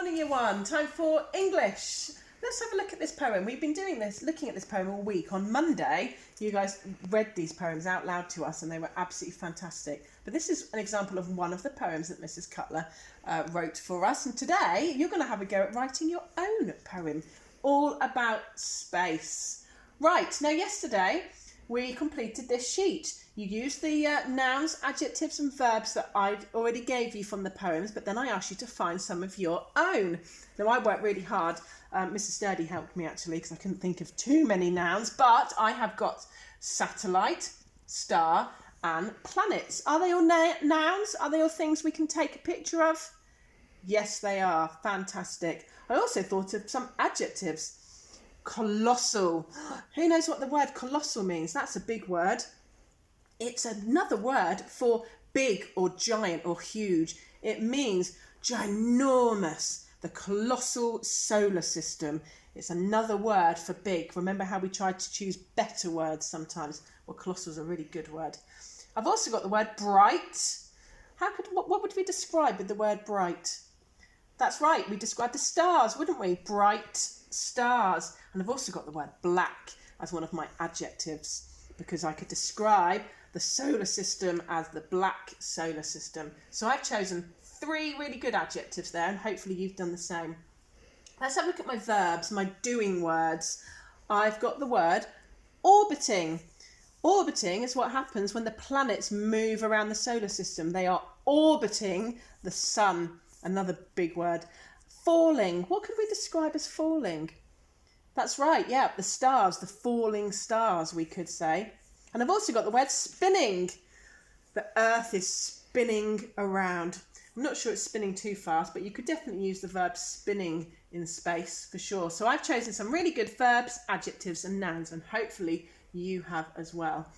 morning, year one. Time for English. Let's have a look at this poem. We've been looking at this poem all week. On Monday, you guys read these poems out loud to us and they were absolutely fantastic. But this is an example of one of the poems that Mrs. Cutler wrote for us. And today, you're going to have a go at writing your own poem, all about space. Right, now yesterday, we completed this sheet. You used the nouns, adjectives and verbs that I already gave you from the poems, but then I asked you to find some of your own. Now, I worked really hard. Mrs. Sturdy helped me actually because I couldn't think of too many nouns, but I have got satellite, star and planets. Are they all nouns? Are they all things we can take a picture of? Yes, they are. Fantastic. I also thought of some adjectives. Colossal. Who knows what the word colossal means? That's a big word. It's another word for big or giant or huge. It means ginormous, the colossal solar system. It's another word for big. Remember how we tried to choose better words sometimes? Well, colossal is a really good word. I've also got the word bright. What would we describe with the word bright? That's right, we described the stars, wouldn't we? Bright stars. And I've also got the word black as one of my adjectives because I could describe the solar system as the black solar system. So I've chosen 3 really good adjectives there, and hopefully you've done the same. Let's have a look at my verbs, my doing words. I've got the word orbiting. Orbiting is what happens when the planets move around the solar system. They are orbiting the sun. Another big word. Falling. What could we describe as falling? That's right, yeah, the stars, the falling stars, we could say. And I've also got the word spinning. The earth is spinning around. I'm not sure it's spinning too fast, but you could definitely use the verb spinning in space for sure. So I've chosen some really good verbs, adjectives and nouns, and hopefully you have as well.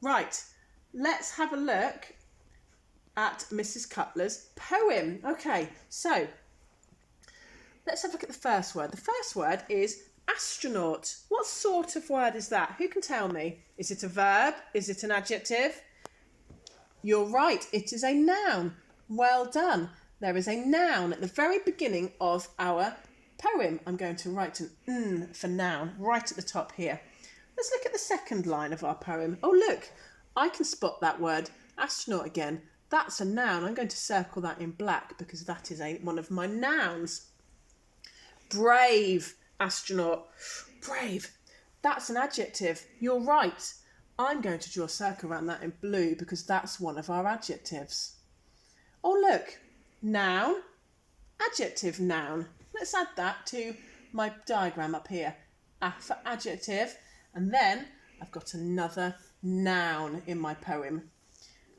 Right, let's have a look at Mrs. Cutler's poem. Okay, so let's have a look at the first word. The first word is astronaut. What sort of word is that? Who can tell me? Is it a verb? Is it an adjective? You're right, it is a noun. Well done. There is a noun at the very beginning of our poem. I'm going to write an N for noun right at the top here. Let's look at the second line of our poem. Oh, look, I can spot that word, astronaut again. That's a noun. I'm going to circle that in black because that is one of my nouns. Brave. Astronaut. Brave. That's an adjective. You're right. I'm going to draw a circle around that in blue because that's one of our adjectives. Oh, look. Noun. Adjective noun. Let's add that to my diagram up here. A for adjective. And then I've got another noun in my poem.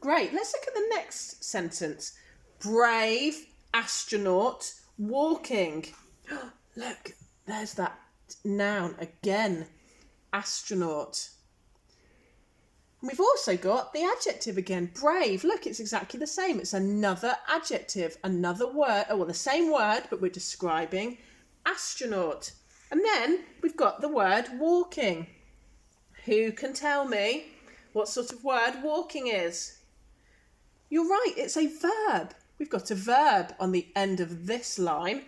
Great. Let's look at the next sentence. Brave astronaut walking. Look. There's that noun again, astronaut. We've also got the adjective again, brave. Look, it's exactly the same. It's another adjective, another word, well, the same word, but we're describing astronaut. And then we've got the word walking. Who can tell me what sort of word walking is? You're right, it's a verb. We've got a verb on the end of this line.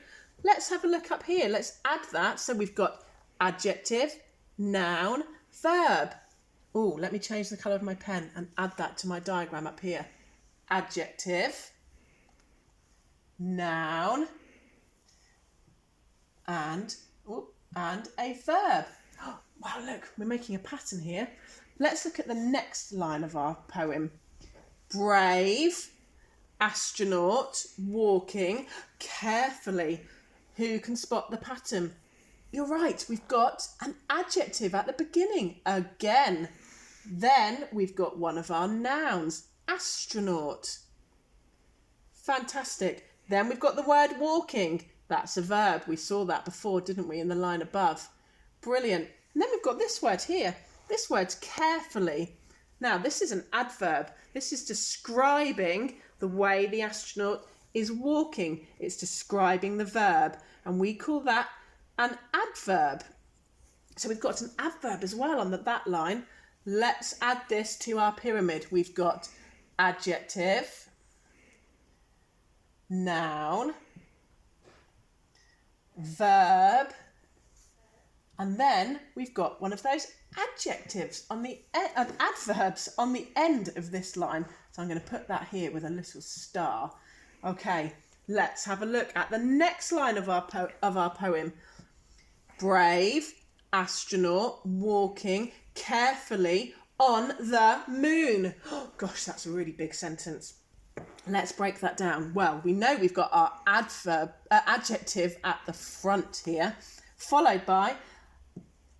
Let's have a look up here. Let's add that. So we've got adjective, noun, verb. Oh, let me change the colour of my pen and add that to my diagram up here. Adjective, noun, and a verb. Oh, wow, look, we're making a pattern here. Let's look at the next line of our poem. Brave, astronaut, walking, carefully. Who can spot the pattern? You're right, we've got an adjective at the beginning again. Then we've got one of our nouns, astronaut. Fantastic. Then we've got the word walking. That's a verb. We saw that before, didn't we, in the line above? Brilliant. And then we've got this word here. This word's carefully. Now, this is an adverb. This is describing the way the astronaut is walking. It's describing the verb, and we call that an adverb. So we've got an adverb as well on that line. Let's add this to our pyramid. We've got adjective, noun, verb, and then we've got one of those adjectives on the adverbs on the end of this line. So I'm going to put that here with a little star. Okay, let's have a look at the next line of our poem. Brave astronaut walking carefully on the moon. Oh, gosh, that's a really big sentence. Let's break that down. Well, we know we've got our adjective at the front here, followed by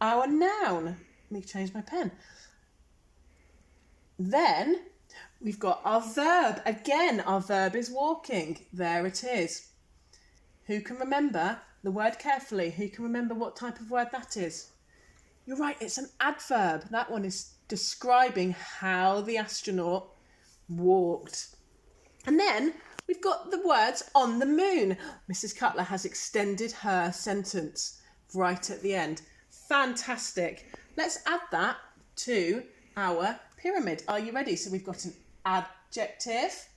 our noun. Let me change my pen. Then we've got our verb. Again, our verb is walking. There it is. Who can remember the word carefully? Who can remember what type of word that is? You're right, it's an adverb. That one is describing how the astronaut walked. And then we've got the words on the moon. Mrs. Cutler has extended her sentence right at the end. Fantastic. Let's add that to our pyramid. Are you ready? So we've got an adjective,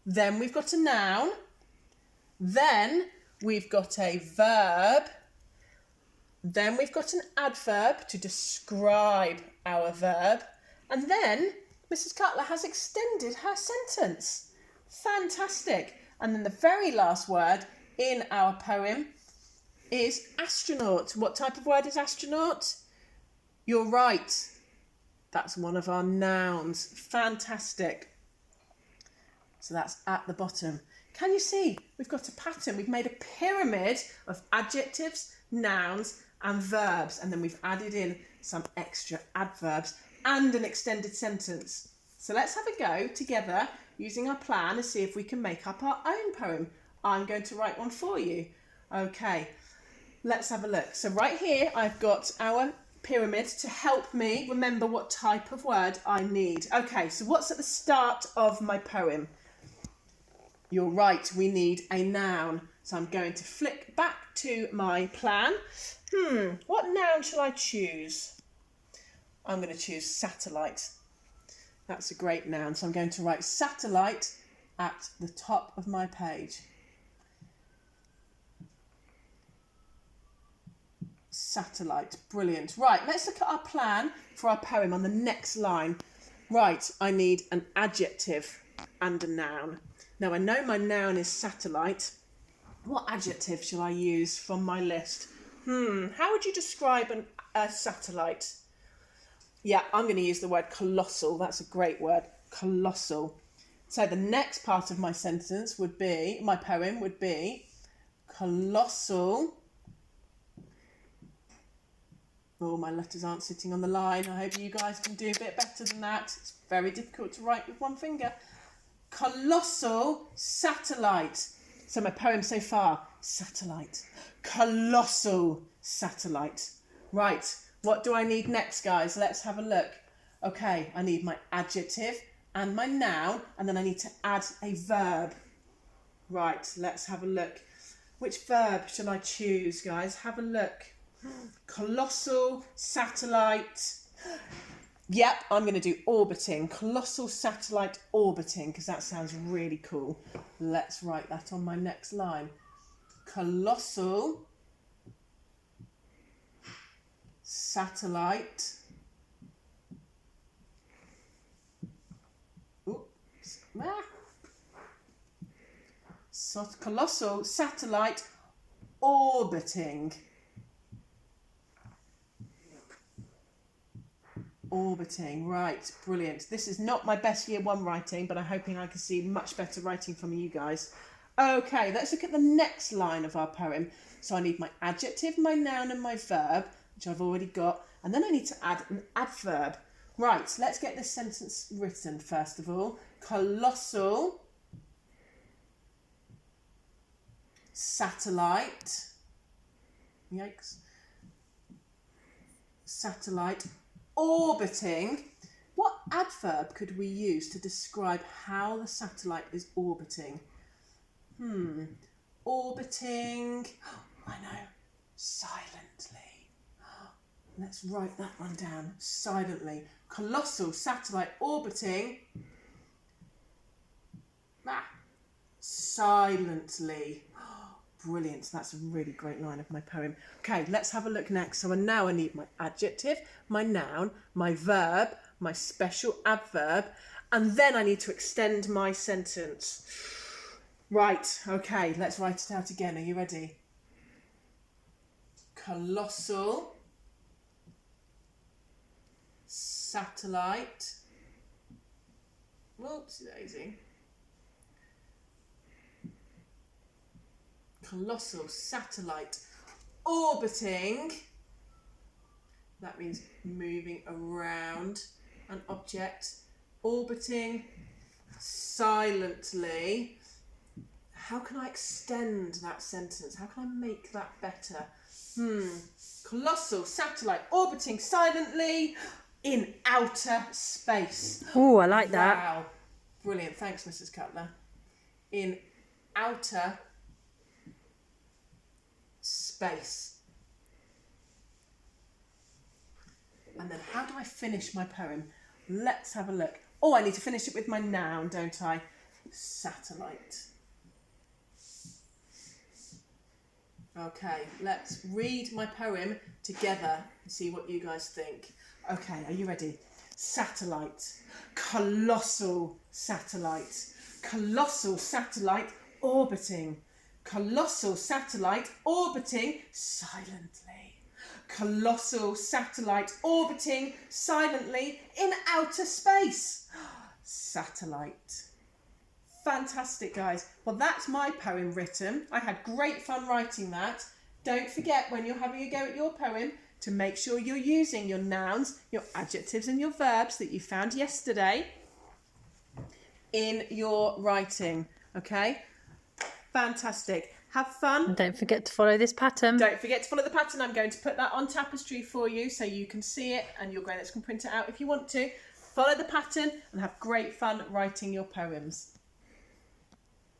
then we've got a noun, then we've got a verb, then we've got an adverb to describe our verb, and then Mrs. Cutler has extended her sentence. Fantastic. And then the very last word in our poem is astronaut. What type of word is astronaut? You're right. That's one of our nouns. Fantastic. So that's at the bottom. Can you see? We've got a pattern. We've made a pyramid of adjectives, nouns, and verbs. And then we've added in some extra adverbs and an extended sentence. So let's have a go together using our plan and see if we can make up our own poem. I'm going to write one for you. Okay, let's have a look. So right here, I've got our pyramid to help me remember what type of word I need. Okay, so what's at the start of my poem? You're right, we need a noun. So I'm going to flick back to my plan. What noun shall I choose? I'm going to choose satellite. That's a great noun. So I'm going to write satellite at the top of my page. Satellite, brilliant. Right, let's look at our plan for our poem on the next line. Right, I need an adjective and a noun. Now I know my noun is satellite. What adjective shall I use from my list? How would you describe a satellite? Yeah, I'm going to use the word colossal. That's a great word, colossal. So the next part of my sentence would be, my poem would be, colossal. Oh, my letters aren't sitting on the line. I hope you guys can do a bit better than that. It's very difficult to write with one finger. Colossal satellite. So my poem so far, satellite. Colossal satellite. Right. What do I need next, guys? Let's have a look. Okay, I need my adjective and my noun, and then I need to add a verb. Right, let's have a look. Which verb should I choose, guys? Have a look. Colossal, satellite. Yep, I'm going to do orbiting. Colossal satellite orbiting, because that sounds really cool. Let's write that on my next line. Colossal satellite. Oops. Colossal satellite orbiting. Orbiting, right, brilliant. This is not my best year one writing, but I'm hoping I can see much better writing from you guys. Okay, let's look at the next line of our poem. So I need my adjective, my noun, and my verb, which I've already got, and then I need to add an adverb. Right, let's get this sentence written first of all. Colossal satellite, yikes, satellite orbiting. What adverb could we use to describe how the satellite is orbiting? Orbiting, I know, silently. Let's write that one down, silently. Colossal satellite orbiting, silently. Brilliant. So that's a really great line of my poem. Okay, let's have a look next. So now I need my adjective, my noun, my verb, my special adverb, and then I need to extend my sentence. Right, okay, let's write it out again. Are you ready? Colossal satellite. Whoops, daisy. Colossal satellite orbiting. That means moving around an object. Orbiting silently. How can I extend that sentence? How can I make that better? Colossal satellite orbiting silently in outer space. Oh, I like that. Wow. Brilliant. Thanks, Mrs. Cutler. In outer space. And then how do I finish my poem? Let's have a look. Oh, I need to finish it with my noun, don't I? Satellite. Okay, let's read my poem together and see what you guys think. Okay, are you ready? Satellite. Colossal satellite. Colossal satellite orbiting. Colossal satellite orbiting silently. Colossal satellite orbiting silently in outer space. Satellite. Fantastic, guys. Well, that's my poem written. I had great fun writing that. Don't forget, when you're having a go at your poem, to make sure you're using your nouns, your adjectives and your verbs that you found yesterday in your writing. Okay? Fantastic. Have fun. And don't forget to follow this pattern. Don't forget to follow the pattern. I'm going to put that on Tapestry for you so you can see it, and your grown-ups can print it out if you want to. Follow the pattern and have great fun writing your poems.